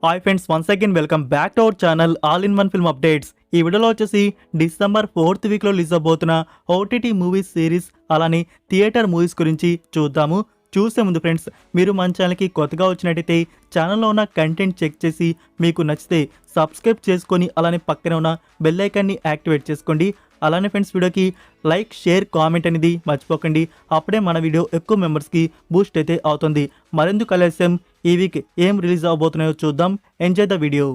Hi friends, once again welcome back to our channel all in one film updates. ఈ వీడియోలో వచ్చేసి December 4th వీక్లో release అవబోతున్న OTT movies series అలానే theatre movies గురించి చూద్దాము. చూసే ముందు ఫ్రెండ్స్, మీరు మన ఛానల్కి కొత్తగా వచ్చినట్టయితే ఛానల్లో ఉన్న కంటెంట్ చెక్ చేసి మీకు నచ్చితే సబ్స్క్రైబ్ చేసుకొని అలానే పక్కనే ఉన్న బెల్ ఐకాన్ని యాక్టివేట్ చేసుకోండి. అలానే ఫ్రెండ్స్, వీడియోకి లైక్, షేర్, కామెంట్ అనేది మర్చిపోకండి. అప్పుడే మన వీడియో ఎక్కువ మెంబర్స్కి బూస్ట్ అయితే అవుతుంది. మరెందుకు ఆలస్యం, ఈ వీక్ ఏం రిలీజ్ అవబోతున్నాయో చూద్దాం. Enjoy the video.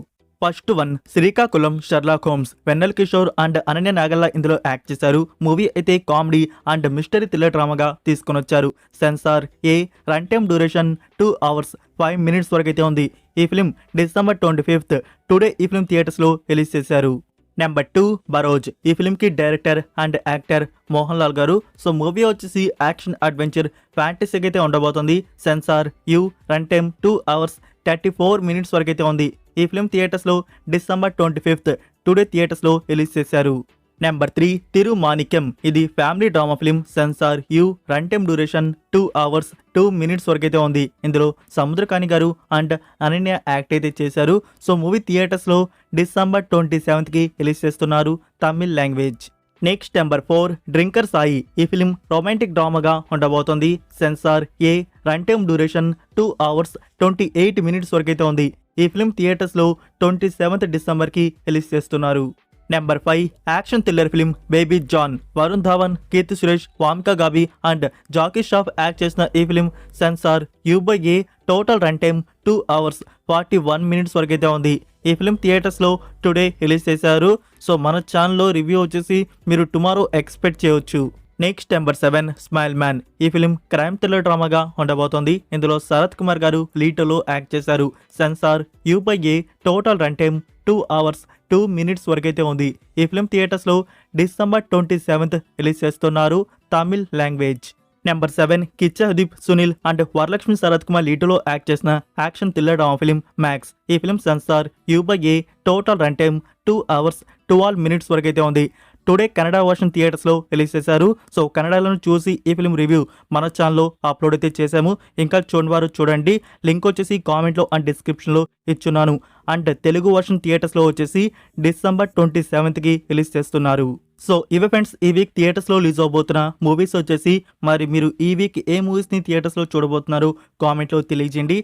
First one, Srikakulam Sherlock Holmes. Vennela Kishore and Ananya Nagalla ఇందులో యాక్ట్ చేశారు. మూవీ అయితే కామెడీ అండ్ మిస్టరీ థ్రిల్లర్ డ్రామాగా తీసుకొని వచ్చారు. Censor A, run time duration 2 hours 5 minutes వరకు అయితే ఉంది. ఈ ఫిలిం డిసెంబర్ 25th టుడే ఈ ఫిలిం థియేటర్స్లో రిలీజ్ చేశారు. నెంబర్ 2, బరోజ్. ఈ ఫిల్మ్కి director and actor Mohan Lal garu. So movie వచ్చేసి యాక్షన్ అడ్వెంచర్ ఫ్యాంటసీకి అయితే ఉండబోతుంది. Censor U, run time 2 hours 34 minutes వరకు అయితే ఉంది. ఈ ఫిల్మ్ థియేటర్స్లో డిసెంబర్ 25th టుడే థియేటర్స్లో రిలీజ్ చేశారు. నెంబర్ 3, తిరుమాణిక్యం. ఇది family drama film. Censor U, run time duration 2 hours 2 minutes వరకు అయితే ఉంది. ఇందులో సముద్రకాని గారు అండ్ అనన్య యాక్ట్ అయితే చేశారు. సో మూవీ థియేటర్స్లో డిసెంబర్ 27th రిలీజ్ చేస్తున్నారు, Tamil language. Next number 4, drinker Sai. ఈ ఫిలిం రొమాంటిక్ డ్రామాగా ఉండబోతోంది. Censor A, run time duration 2 hours 28 minutes వరకు అయితే ఉంది. ఈ ఫిలిం థియేటర్స్లో 27th December రిలీజ్ చేస్తున్నారు. Number 5, action thriller film Baby John. Varun Dhawan, Keerthy Suresh, Wamiqa Gabbi and Jackie Shroff act చేసిన ఈ film. Censor U A, total run time 2 hours 41 minutes వరకు అయితే ఉంది. ఈ ఫిలిం థియేటర్స్లో టుడే రిలీజ్ చేశారు. సో మన ఛానల్లో రివ్యూ వచ్చేసి మీరు టుమారో ఎక్స్పెక్ట్ చేయొచ్చు. Next number 7, smile man. ఈ ఫిలిం క్రైమ్ థ్రిల్లర్ డ్రామాగా ఉండబోతోంది. ఇందులో శరత్ కుమార్ గారు లీడ్లో యాక్ట్ చేశారు. Censor U A, total run time 2 hours 2 minutes వరకు అయితే ఉంది. ఈ ఫిలిం థియేటర్స్లో డిసెంబర్ 27th రిలీజ్ చేస్తున్నారు, Tamil language. Number 7, Kichcha Sunil and Varalakshmi Sarath Kumar లీడ్లో యాక్ట్ చేసిన action thriller drama film Max. ఈ film censor U A, total run time 2 hours 12 minutes వరకు అయితే ఉంది. టుడే కన్నడ వర్షన్ థియేటర్స్లో రిలీజ్ చేశారు. సో కన్నడలో చూసి ఈ ఫిలిం రివ్యూ మన ఛానల్లో అప్లోడ్ అయితే చేశాము. ఇంకా చూడని వారు చూడండి. లింక్ వచ్చేసి కామెంట్లో అండ్ డిస్క్రిప్షన్లో ఇచ్చున్నాను. అండ్ తెలుగు వర్షన్ థియేటర్స్లో వచ్చేసి డిసెంబర్ 27th రిలీజ్ చేస్తున్నారు. సో ఇవే ఫ్రెండ్స్, ఈ వీక్ థియేటర్స్లో రిలీజ్ అవబోతున్న మూవీస్ వచ్చేసి. మరి మీరు ఈ వీక్ ఏ మూవీస్ని థియేటర్స్లో చూడబోతున్నారు కామెంట్లో తెలియజేయండి.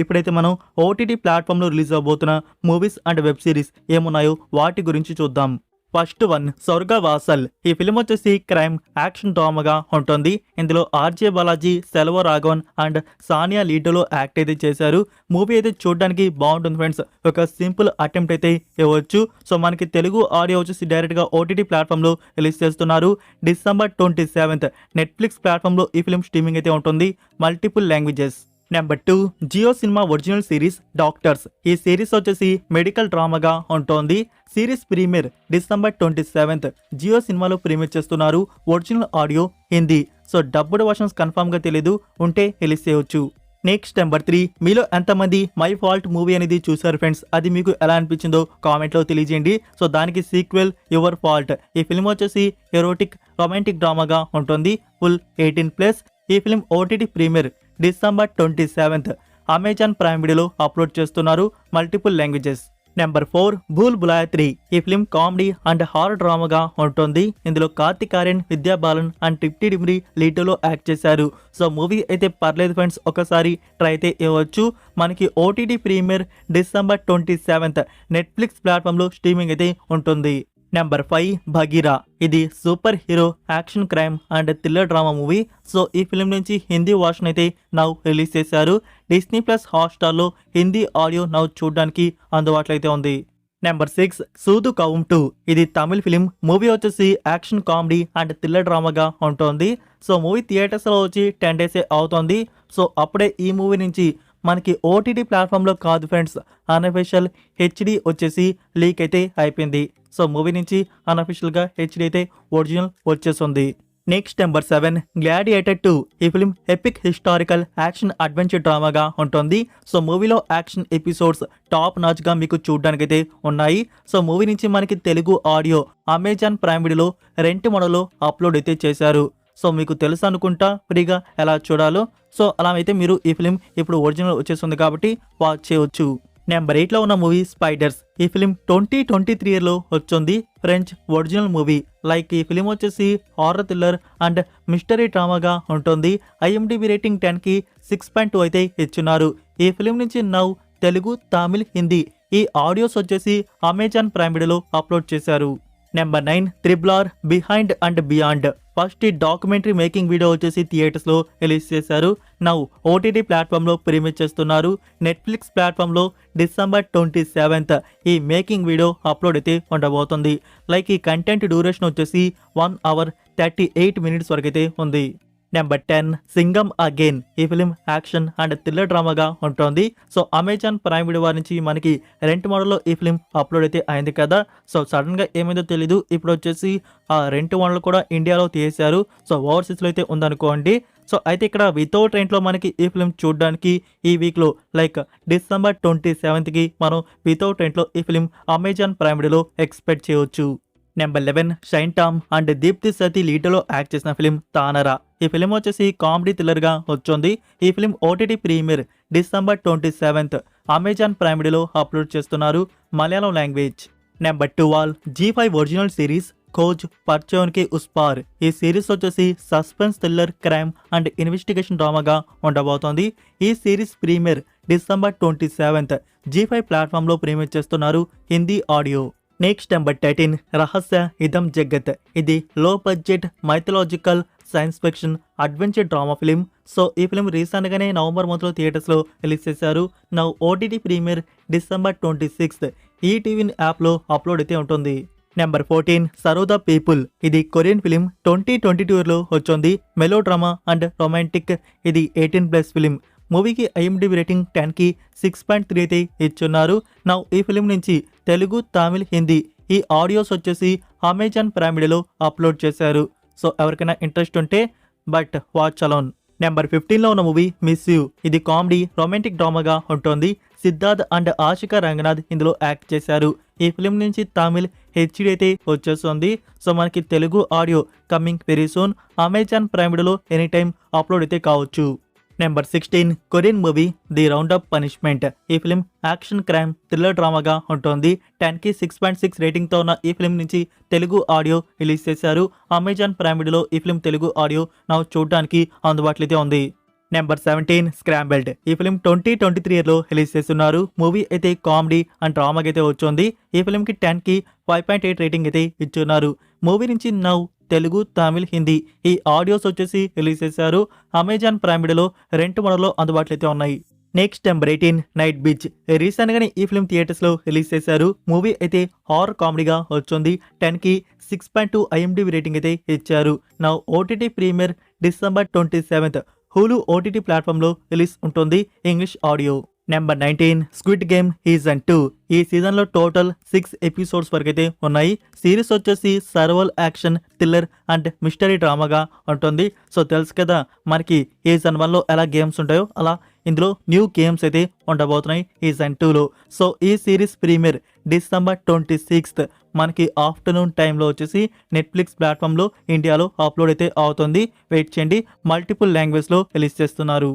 ఇప్పుడైతే మనం ఓటీటీ ప్లాట్ఫామ్లో రిలీజ్ అవబోతున్న మూవీస్ అండ్ వెబ్ సిరీస్ ఏమున్నాయో వాటి గురించి చూద్దాం. First one, Sorgavaasal. ఈ ఫిలిం వచ్చేసి క్రైమ్ యాక్షన్ డ్రామాగా ఉంటుంది. ఇందులో ఆర్జే బాలాజీ, సెల్వ రాఘవన్ అండ్ సానియా లీడ్లో యాక్ట్ అయితే చేశారు. మూవీ అయితే చూడడానికి బాగుంటుంది ఫ్రెండ్స్. ఒక సింపుల్ అటెంప్ట్ అయితే ఇవ్వచ్చు. సో మనకి తెలుగు ఆడియో వచ్చేసి డైరెక్ట్గా ఓటీటీ ప్లాట్ఫామ్లో రిలీజ్ చేస్తున్నారు. డిసెంబర్ 27th నెట్ఫ్లిక్స్ ప్లాట్ఫామ్లో ఈ ఫిలిం స్ట్రీమింగ్ అయితే ఉంటుంది, multiple languages. Number 2, Jio Cinema original series doctors. ఈ సిరీస్ వచ్చేసి మెడికల్ డ్రామాగా ఉంటుంది. Series premiere December 27th Jio సినిమాలో ప్రీమియర్ చేస్తున్నారు. Original audio Hindi. So dubbed versions కన్ఫామ్గా తెలీదు, ఉంటే రిలీజ్ చేయవచ్చు. నెక్స్ట్ నెంబర్ 3, మీలో ఎంతమంది మై ఫాల్ట్ మూవీ అనేది చూసారు ఫ్రెండ్స్? అది మీకు ఎలా అనిపించిందో కామెంట్లో తెలియజేయండి. సో దానికి సీక్వెల్ యువర్ ఫాల్ట్. ఈ ఫిల్మ్ వచ్చేసి ఎరోటిక్ రొమాంటిక్ డ్రామాగా ఉంటుంది, ఫుల్ 18+. ఈ film OTT premiere December 27th Amazon Prime వీడియోలో అప్లోడ్ చేస్తున్నారు, multiple languages. Number 4, Bhool Bhulaiyaa 3. ఈ ఫిల్మ్ కామెడీ అండ్ హారర్ డ్రామాగా ఉంటుంది. ఇందులో కార్తిక్ ఆర్యన్, విద్యా బాలన్ అండ్ ట్రిప్టీ డిమ్రీ లీడ్లో యాక్ట్ చేశారు. సో మూవీ అయితే పర్లేదు ఫ్రెండ్స్, ఒకసారి ట్రై అయితే ఇవ్వచ్చు. మనకి OTT premiere December 27th Netflix ప్లాట్ఫామ్లో స్ట్రీమింగ్ అయితే ఉంటుంది. నెంబర్ 5, భగీరా. ఇది super hero action crime and thriller drama movie. So ఈ ఫిలిం నుంచి హిందీ వర్షన్ అయితే రిలీజ్ చేశారు. డిస్నీ ప్లస్ హాట్స్టార్లో హిందీ ఆడియో చూడడానికి అందుబాటులో అయితే ఉంది. నెంబర్ 6, సూదు కౌమ్ 2. ఇది తమిళ్ ఫిలిం. మూవీ వచ్చేసి యాక్షన్ కామెడీ అండ్ థ్రిల్లర్ డ్రామాగా ఉంటుంది. సో మూవీ థియేటర్స్లో వచ్చి 10 days అవుతుంది. సో అప్పుడే ఈ మూవీ నుంచి మనకి ఓటీటీ ప్లాట్ఫామ్లో కాదు ఫ్రెండ్స్, అన్అఫీషియల్ హెచ్డి వచ్చేసి లీక్ అయితే అయిపోయింది. సో మూవీ నుంచి అన్అఫీషియల్గా హెచ్డి అయితే ఒరిజినల్ వచ్చేస్తుంది. Next number 7, Gladiator 2. ఈ film epic historical action adventure డ్రామాగా ఉంటుంది. సో మూవీలో యాక్షన్ ఎపిసోడ్స్ టాప్ నాచ్గా మీకు చూడడానికైతే ఉన్నాయి. సో మూవీ నుంచి మనకి తెలుగు ఆడియో అమెజాన్ ప్రైమ్ వీడియోలో రెంట్ మోడల్లో అప్లోడ్ అయితే చేశారు. సో మీకు తెలుసు అనుకుంటా ఫ్రీగా ఎలా చూడాలో. సో అలా అయితే మీరు ఈ ఫిలిం ఇప్పుడు ఒరిజినల్ వచ్చేస్తుంది కాబట్టి వాచ్ చేయవచ్చు. నెంబర్ 8లో ఉన్న మూవీ స్పైడర్స్. ఈ ఫిలిం 2023 ఇయర్లో వచ్చింది. French original movie. లైక్ ఈ ఫిలిం వచ్చేసి హారర్ థ్రిల్లర్ అండ్ మిస్టరీ డ్రామాగా ఉంటుంది. IMDb రేటింగ్ 10కి 6.2 అయితే ఇచ్చున్నారు. ఈ ఫిలిం నుంచి నౌ తెలుగు, తమిళ్, హిందీ ఈ ఆడియోస్ వచ్చేసి అమెజాన్ ప్రైమ్ వీడియోలో అప్లోడ్ చేశారు. Number 9 triple behind and beyond. First ఈ డాక్యుమెంటరీ మేకింగ్ వీడియో వచ్చేసి థియేటర్స్లో రిలీజ్ చేశారు. నౌ OTT ప్లాట్ఫామ్లో ప్రీమియర్ చేస్తున్నారు. నెట్ఫ్లిక్స్ ప్లాట్ఫామ్లో December 27th ఈ మేకింగ్ వీడియో అప్లోడ్ అయితే ఉండబోతుంది. లైక్ ఈ కంటెంట్ డ్యూరేషన్ వచ్చేసి 1 hour 38 minutes వరకు అయితే ఉంది. Number 10 Singham again. ఈ ఫిలిం యాక్షన్ అండ్ థ్రిల్లర్ డ్రామాగా ఉంటుంది. సో అమెజాన్ ప్రైమ్ వీడియో వారి నుంచి మనకి రెంట్ మోడల్లో ఈ ఫిలిం అప్లోడ్ అయితే అయింది కదా. సో సడన్గా ఏమైందో తెలీదు. ఇప్పుడు వచ్చేసి ఆ రెంట్ మోడల్ కూడా ఇండియాలో తీసేశారు. సో ఓవర్సీస్లో అయితే ఉందనుకోండి. సో అయితే ఇక్కడ వితౌట్ రెంట్లో మనకి ఈ ఫిలిం చూడడానికి ఈ వీక్లో లైక్ December 27కి మనం వితౌట్ రెంట్లో ఈ ఫిలిం అమెజాన్ ప్రైమ్ వీడియోలో ఎక్స్పెక్ట్ చేయవచ్చు. నెంబర్ 11 షైన్ టామ్ అండ్ దీప్తి సతీ లీడ్లో యాక్ట్ చేసిన ఫిలిం తానరా. ఈ ఫిలిం వచ్చేసి కామెడీ థ్రిల్లర్గా వచ్చింది. ఈ film OTT premiere December 27th Amazon Prime వీడియోలో అప్లోడ్ చేస్తున్నారు Malayalam language. Number 12 G5 original series Khoj పర్చోన్కి ఉస్పార్. ఈ సిరీస్ వచ్చేసి suspense thriller crime and investigation డ్రామాగా ఉండబోతోంది. ఈ series premier December 27th G5 ప్లాట్ఫామ్లో ప్రీమియర్ చేస్తున్నారు హిందీ ఆడియో. నెక్స్ట్ నెంబర్ 13 రహస్య ఇదం జగత్. ఇది low budget mythological science fiction adventure drama film. So ఈ ఫిలిం రీసెంట్గానే నవంబర్ మంత్లో థియేటర్స్లో రిలీజ్ చేశారు. Now OTT premiere December 26th ETV యాప్లో అప్లోడ్ అయితే ఉంటుంది. Number 14 serve the people. ఇది కొరియన్ ఫిలిం 2022లో వచ్చింది. Melo drama and romantic. ఇది 18+ ఫిలిం. మూవీకి IMDb రేటింగ్ 10కి 6.3 అయితే ఇచ్చున్నారు. నౌ ఈ ఫిలిం నుంచి తెలుగు, తమిళ్, హిందీ ఈ ఆడియోస్ వచ్చేసి అమెజాన్ ప్రైమ్ వీడియోలో అప్లోడ్ చేశారు. సో ఎవరికైనా ఇంట్రెస్ట్ ఉంటే బట్ వాచ్ అలోన్. నెంబర్ 15లో ఉన్న మూవీ మిస్ యూ. ఇది కామెడీ రొమాంటిక్ డ్రామాగా ఉంటుంది. సిద్ధార్థ్ అండ్ ఆశికా రంగనాథ్ ఇందులో యాక్ట్ చేశారు. ఈ ఫిలిం నుంచి తమిళ్ HD అయితే వచ్చేస్తుంది. సో మనకి Telugu audio coming very soon. Amazon Prime వీడియోలో ఎనీ టైం అప్లోడ్ అయితే కావచ్చు. Number 16 Korean movie the round up punishment. ఈ ఫిలిం యాక్షన్ క్రైమ్ థ్రిల్లర్ డ్రామాగా ఉంటుంది. 10కి 6.6 రేటింగ్తో ఉన్న ఈ ఫిలిం నుంచి తెలుగు ఆడియో రిలీజ్ చేశారు. అమెజాన్ ప్రైమ్ వీడియోలో ఈ ఫిలిం తెలుగు ఆడియో నా చూడడానికి అందుబాటులో అయితే ఉంది. నెంబర్ 17 స్క్రాంబెల్డ్. ఈ ఫిలిం 2023 ఇయర్లో రిలీజ్ చేస్తున్నారు. మూవీ అయితే కామెడీ అండ్ డ్రామాకి అయితే వచ్చింది. ఈ ఫిలింకి 10కి 5.8 రేటింగ్ అయితే ఇచ్చున్నారు. మూవీ నుంచి నౌ తెలుగు, తమిళ్, హిందీ ఈ ఆడియోస్ వచ్చేసి రిలీజ్ చేశారు. అమెజాన్ ప్రైమ్ వీడియోలో రెంట్ మోడల్లో అందుబాటులో అయితే ఉన్నాయి. Next number 18 night beach. రీసెంట్గానే ఈ ఫిలిం థియేటర్స్లో రిలీజ్ చేశారు. మూవీ అయితే హారర్ కామెడీగా వచ్చింది. 10కి 6.2 IMDb రేటింగ్ అయితే ఇచ్చారు. నా OTT premiere December 27th Hulu OTT ప్లాట్ఫామ్లో రిలీజ్ ఉంటుంది English audio. Number 19 squid game season 2. ఈ సీజన్లో టోటల్ 6 ఎపిసోడ్స్ వరకు అయితే ఉన్నాయి. సిరీస్ వచ్చేసి survival action thriller and mystery డ్రామాగా ఉంటుంది. సో తెలుసు కదా మనకి సీజన్ 1లో ఎలా గేమ్స్ ఉంటాయో అలా ఇందులో న్యూ గేమ్స్ అయితే ఉండబోతున్నాయి సీజన్ 2లో. సో ఈ సిరీస్ ప్రీమియర్ December 26th మనకి ఆఫ్టర్నూన్ టైంలో వచ్చేసి నెట్ఫ్లిక్స్ ప్లాట్ఫామ్లో ఇండియాలో అప్లోడ్ అయితే అవుతుంది. వెయిట్ చేయండి. మల్టిపుల్ లాంగ్వేజ్లో రిలీజ్ చేస్తున్నారు.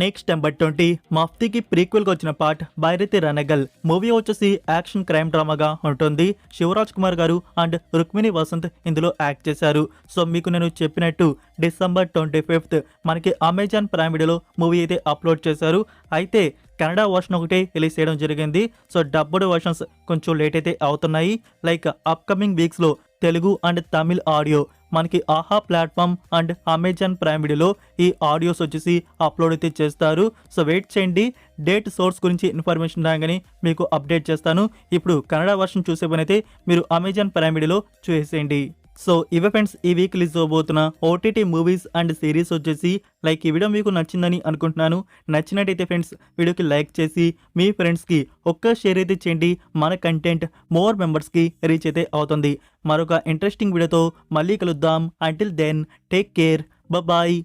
నెక్స్ట్ నెంబర్ 20 మఫ్తీకి ప్రీక్వెల్గా వచ్చిన పార్ట్ బైరతి రణగల్. మూవీ వచ్చేసి యాక్షన్ క్రైమ్ డ్రామాగా ఉంటుంది. శివరాజ్ కుమార్ గారు అండ్ రుక్మిణి వసంత్ ఇందులో యాక్ట్ చేశారు. సో మీకు నేను చెప్పినట్టు December 25th మనకి అమెజాన్ ప్రైమ్ వీడియోలో మూవీ అయితే అప్లోడ్ చేశారు. అయితే కన్నడ వర్షన్ ఒకటే రిలీజ్ చేయడం జరిగింది. సో డబ్బుడ్ వర్షన్స్ కొంచెం లేట్ అయితే అవుతున్నాయి. లైక్ అప్కమింగ్ వీక్స్లో తెలుగు అండ్ తమిళ్ ఆడియో మనకి Aha platform and Amazon Prime వీడియోలో ఈ ఆడియోస్ వచ్చేసి అప్లోడ్ అయితే చేస్తారు. సో వెయిట్ చేయండి. డేట్ సోర్స్ గురించి ఇన్ఫర్మేషన్ రాగానే మీకు అప్డేట్ చేస్తాను. ఇప్పుడు కన్నడ వర్షన్ చూసే పని అయితే మీరు అమెజాన్ ప్రైమ్ వీడియోలో చూసేయండి. సో ఇవే ఫ్రెండ్స్ ఈ వీక్ రిలీజ్ అవబోతున్న OTT మూవీస్ అండ్ సిరీస్ వచ్చేసి. లైక్ ఈ వీడియో మీకు నచ్చిందని అనుకుంటున్నాను. నచ్చినట్టయితే ఫ్రెండ్స్ వీడియోకి లైక్ చేసి మీ ఫ్రెండ్స్కి ఒక్క షేర్ అయితే చేయండి. మన కంటెంట్ మోర్ మెంబర్స్కి రీచ్ అయితే అవుతుంది. మరొక ఇంట్రెస్టింగ్ వీడియోతో మళ్ళీ కలుద్దాం. Until then take care. Bye.